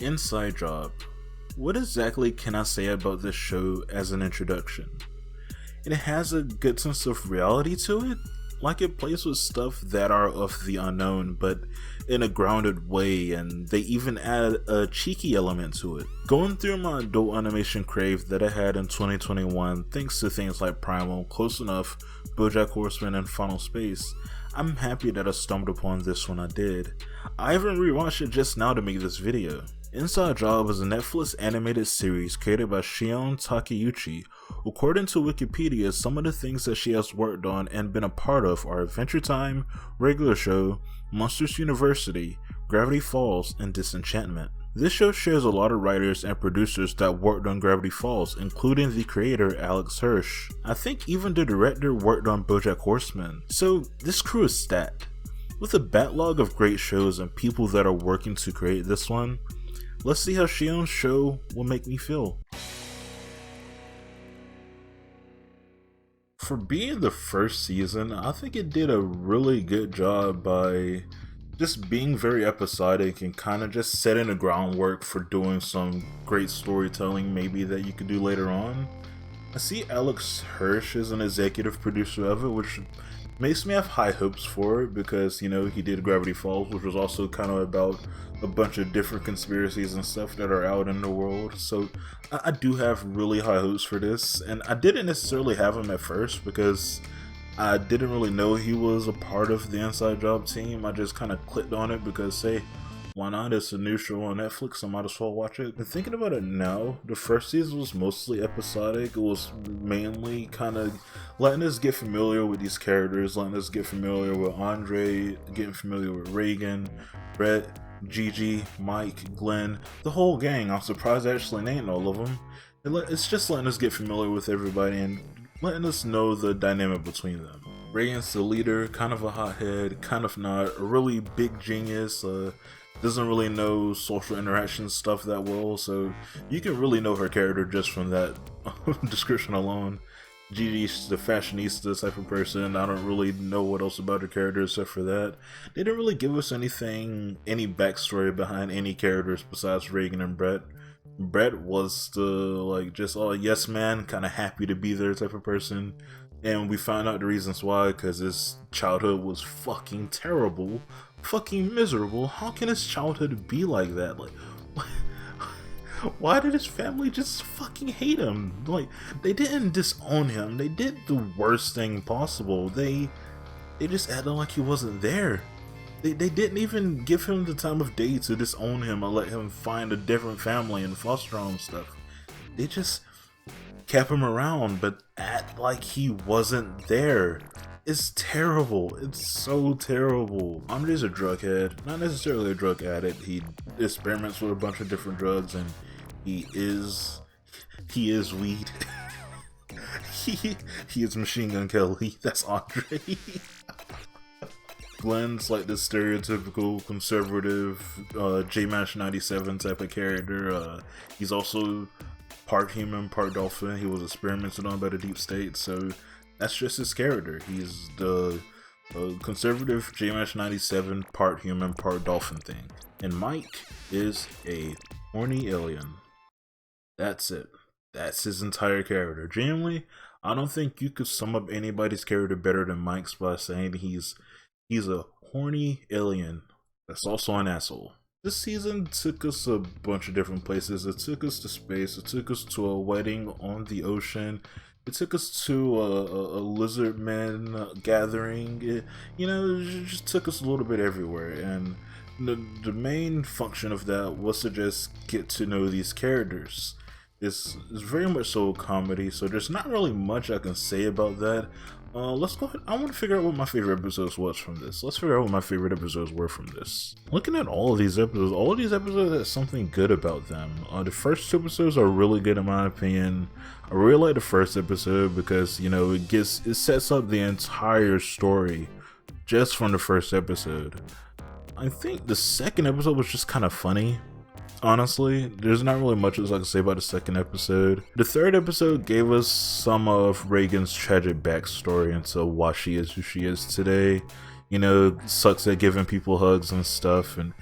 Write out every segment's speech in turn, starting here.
Inside Job. What exactly can I say about this show as an introduction? It has a good sense of reality to it, like it plays with stuff that are of the unknown, but in a grounded way, and they even add a cheeky element to it. Going through my adult animation crave that I had in 2021, thanks to things like Primal, Close Enough, BoJack Horseman, and Final Space, I'm happy that I stumbled upon this when I did. I even rewatched it just now to make this video. Inside Job is a Netflix animated series created by Shion Takeuchi. According to Wikipedia, some of the things that she has worked on and been a part of are Adventure Time, Regular Show, Monsters University, Gravity Falls, and Disenchantment. This show shares a lot of writers and producers that worked on Gravity Falls, including the creator Alex Hirsch. I think even the director worked on BoJack Horseman. So this crew is stacked. With a backlog of great shows and people that are working to create this one, let's see how Shion's show will make me feel. For being the first season, I think it did a really good job by just being very episodic and kind of just setting the groundwork for doing some great storytelling maybe that you could do later on. I see Alex Hirsch as an executive producer of it, which makes me have high hopes for it because, you know, he did Gravity Falls, which was also kind of about a bunch of different conspiracies and stuff that are out in the world. So I do have really high hopes for this, and I didn't necessarily have him at first because I didn't really know he was a part of the Inside Job team. I just kind of clicked on it because, hey, why not? It's a new show on Netflix, I might as well watch it. And thinking about it now, the first season was mostly episodic. It was mainly kind of letting us get familiar with these characters, letting us get familiar with Andre, getting familiar with Reagan, Brett, Gigi, Mike, Glenn, the whole gang. I'm surprised I actually named all of them. It's just letting us get familiar with everybody and letting us know the dynamic between them. Reagan's the leader, kind of a hothead, kind of not, a really big genius, doesn't really know social interaction stuff that well, so you can really know her character just from that description alone. Gigi's the fashionista type of person. I don't really know what else about her character except for that. They didn't really give us any backstory behind any characters besides Reagan and Brett. Brett was the just yes man, kind of happy to be there type of person, and we found out the reasons why, because his childhood was fucking terrible, fucking miserable. How can his childhood be like that? Why did his family just fucking hate him? They didn't disown him. They did the worst thing possible. They just acted like he wasn't there. They didn't even give him the time of day to disown him or let him find a different family and foster home stuff. They just kept him around, but act like he wasn't there. It's terrible. It's so terrible. Andre's a drug head, not necessarily a drug addict. He experiments with a bunch of different drugs, and he is weed. he is Machine Gun Kelly. That's Andre. Glenn's like this stereotypical conservative J-Mash 97 type of character. He's also part human, part dolphin. He was experimented on by the deep state, so that's just his character. He's the conservative J-Mash 97 part human, part dolphin thing. And Mike is a horny alien. That's it. That's his entire character. Genuinely, I don't think you could sum up anybody's character better than Mike's by saying he's a horny alien that's also an asshole. This season took us a bunch of different places. It took us to space. It took us to a wedding on the ocean. It took us to a lizard man gathering. It just took us a little bit everywhere. And the main function of that was to just get to know these characters. It's very much so a comedy, so there's not really much I can say about that. Let's go ahead. I want to figure out what my favorite episodes was from this. Let's figure out what my favorite episodes were from this. Looking at all of these episodes have something good about them. The first two episodes are really good in my opinion. I really like the first episode because, it sets up the entire story just from the first episode. I think the second episode was just kind of funny. Honestly, there's not really much else I can say about the second episode. The third episode gave us some of Reagan's tragic backstory into why she is who she is today. Sucks at giving people hugs and stuff, and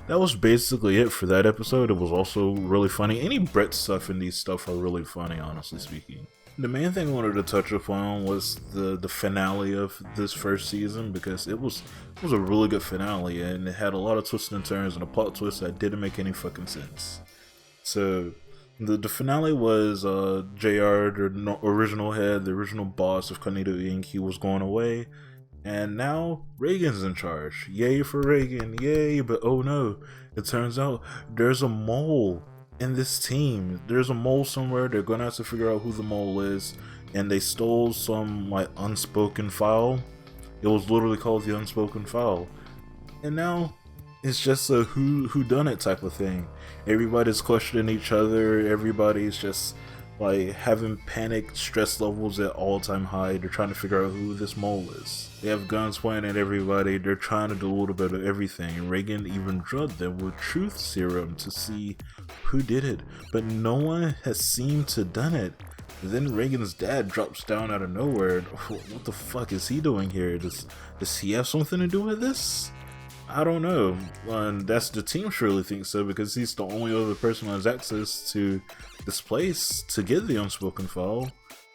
that was basically it for that episode. It was also really funny. Any Brett stuff in these stuff are really funny, honestly speaking. The main thing I wanted to touch upon was the finale of this first season, because it was a really good finale, and it had a lot of twists and turns and a plot twist that didn't make any fucking sense. So the finale was JR, the original head, the original boss of Cognito Inc. He was going away, and now Reagan's in charge. Yay for Reagan, yay! But oh no, it turns out there's a mole in this team. There's a mole somewhere. They're gonna have to figure out who the mole is, and they stole some like unspoken file. It was literally called the unspoken file, and now it's just a who done it type of thing. Everybody's questioning each other. Everybody's just like having panic stress levels at all-time high. They're trying to figure out who this mole is. They have guns pointing at everybody. They're trying to do a little bit of everything. Reagan even drugged them with truth serum to see who did it, but no one has seemed to done it. Then Reagan's dad drops down out of nowhere. What the fuck is he doing here? Does he have something to do with this? I don't know. And that's the team surely thinks so, because he's the only other person who has access to this place to get the unspoken file.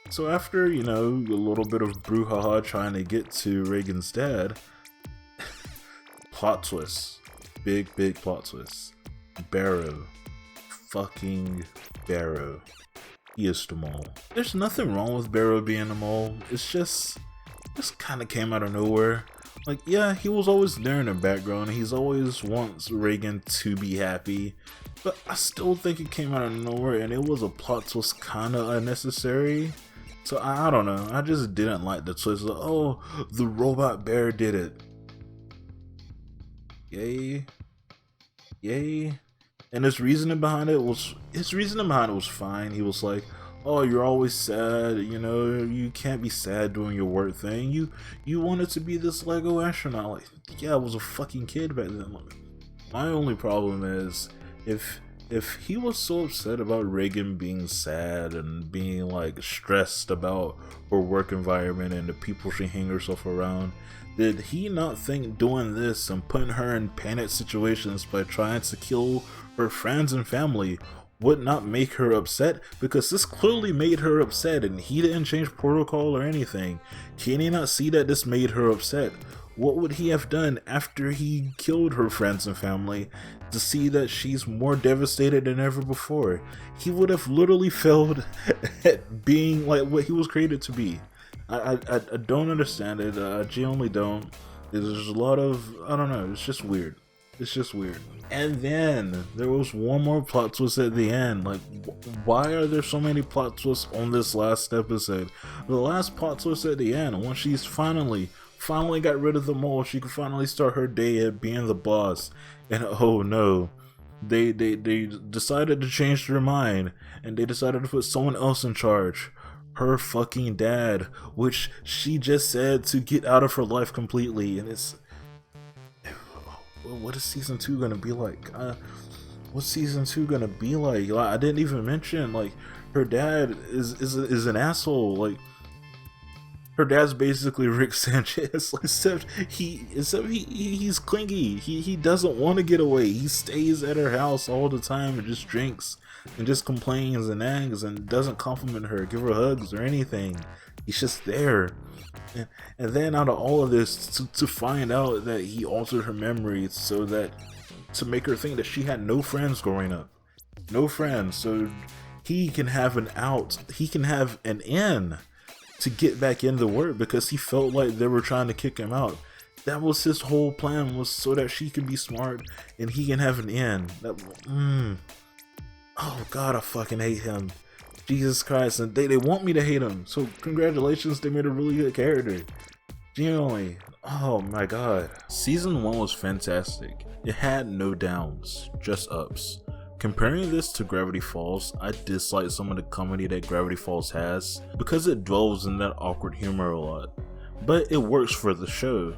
So after, you know, a little bit of brouhaha trying to get to Reagan's dad, plot twist. Big plot twist. Barrow. Fucking Barrow. He is the mole. There's nothing wrong with Barrow being the mole. It's just kind of came out of nowhere. Like, yeah, he was always there in the background. He's always wants Reagan to be happy. But I still think it came out of nowhere, and it was a plot twist kind of unnecessary. So I don't know. I just didn't like the twist. Like, oh, the robot bear did it. Yay. Yay. And his reasoning behind it was fine. He was like, oh, you're always sad, you know, you can't be sad doing your work thing. You wanted to be this Lego astronaut. Like, yeah, I was a fucking kid back then. Like, my only problem is if he was so upset about Reagan being sad and being like stressed about her work environment and the people she hang herself around, did he not think doing this and putting her in panic situations by trying to kill her friends and family would not make her upset? Because this clearly made her upset, and he didn't change protocol or anything. Can he not see that this made her upset? What would he have done after he killed her friends and family to see that she's more devastated than ever before? He would have literally failed at being like what he was created to be. I don't understand it. I genuinely don't. There's a lot of, I don't know, it's just weird. It's just weird. And then there was one more plot twist at the end. Like, why are there so many plot twists on this last episode? The last plot twist at the end, when she's finally got rid of the mole, she could finally start her day at being the boss. And oh no, they decided to change their mind, and they decided to put someone else in charge. Her fucking dad, which she just said to get out of her life completely. And it's, what is season 2 gonna be like? What's season 2 gonna be like? I didn't even mention, like, her dad is an asshole. Like, her dad's basically Rick Sanchez, except he's clingy. He doesn't want to get away. He stays at her house all the time and just drinks and just complains and nags and doesn't compliment her, give her hugs or anything. He's just there. And then out of all of this, to find out that he altered her memories so that, to make her think that she had no friends growing up. No friends, so he can have an out, he can have an in to get back into work, because he felt like they were trying to kick him out. That was his whole plan, was so that she can be smart and he can have an in. Oh god, I fucking hate him. Jesus Christ, and they want me to hate him, so congratulations, they made a really good character. Genuinely, oh my god. Season 1 was fantastic. It had no downs, just ups. Comparing this to Gravity Falls, I dislike some of the comedy that Gravity Falls has, because it dwells in that awkward humor a lot, but it works for the show.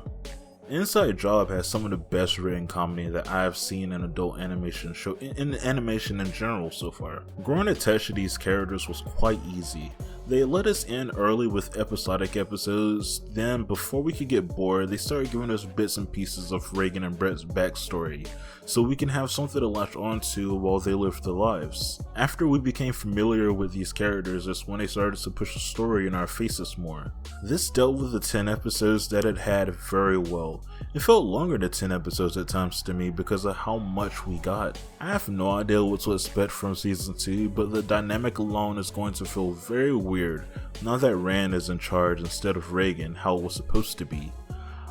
Inside Job has some of the best written comedy that I have seen in adult animation in animation in general so far. Growing attached to these characters was quite easy. They let us in early with episodic episodes, then before we could get bored, they started giving us bits and pieces of Reagan and Brett's backstory, so we can have something to latch onto while they live their lives. After we became familiar with these characters is when they started to push the story in our faces more. This dealt with the 10 episodes that it had very well. It felt longer than 10 episodes at times to me because of how much we got. I have no idea what to expect from season 2, but the dynamic alone is going to feel very weird now that Rand is in charge instead of Reagan, how it was supposed to be.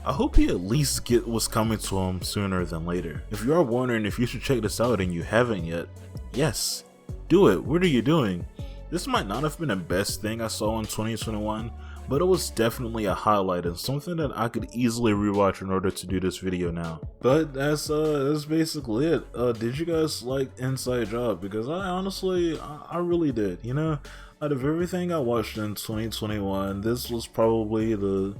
I hope he at least get what's coming to him sooner than later. If you are wondering if you should check this out and you haven't yet, yes, do it. What are you doing? This might not have been the best thing I saw in 2021, but it was definitely a highlight and something that I could easily rewatch in order to do this video now. But that's basically it. Did you guys like Inside Job? Because I honestly, I really did. You know, out of everything I watched in 2021, this was probably the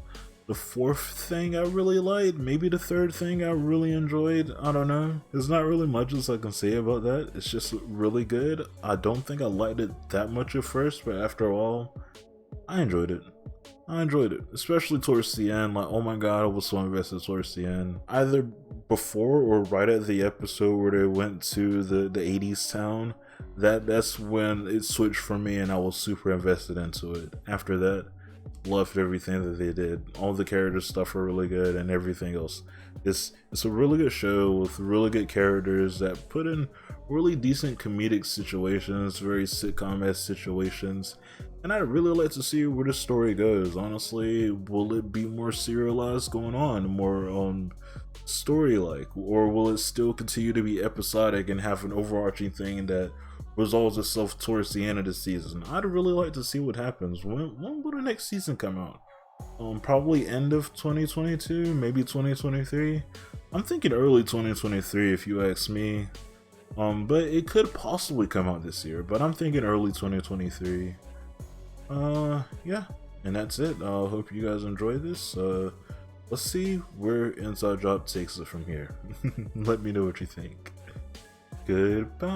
fourth thing I really liked, maybe the third thing I really enjoyed. I don't know. There's not really much else I can say about that. It's just really good. I don't think I liked it that much at first, but after all, I enjoyed it. Especially towards the end. Like, oh my god, I was so invested towards the end. Either before or right at the episode where they went to the 80s town. That's when it switched for me and I was super invested into it. After that, loved everything that they did. All the character stuff are really good and everything else. It's a really good show with really good characters that put in really decent comedic situations, very sitcom-esque situations. And I'd really like to see where the story goes. Honestly, will it be more serialized going on, more story-like, or will it still continue to be episodic and have an overarching thing that resolves itself towards the end of the season? I'd really like to see what happens. When will the next season come out? Probably end of 2022, maybe 2023. I'm thinking early 2023 if you ask me. But it could possibly come out this year, but I'm thinking early 2023. Yeah, and that's it. I hope you guys enjoy this. Let's see where Inside Job takes it from here. Let me know what you think. Goodbye.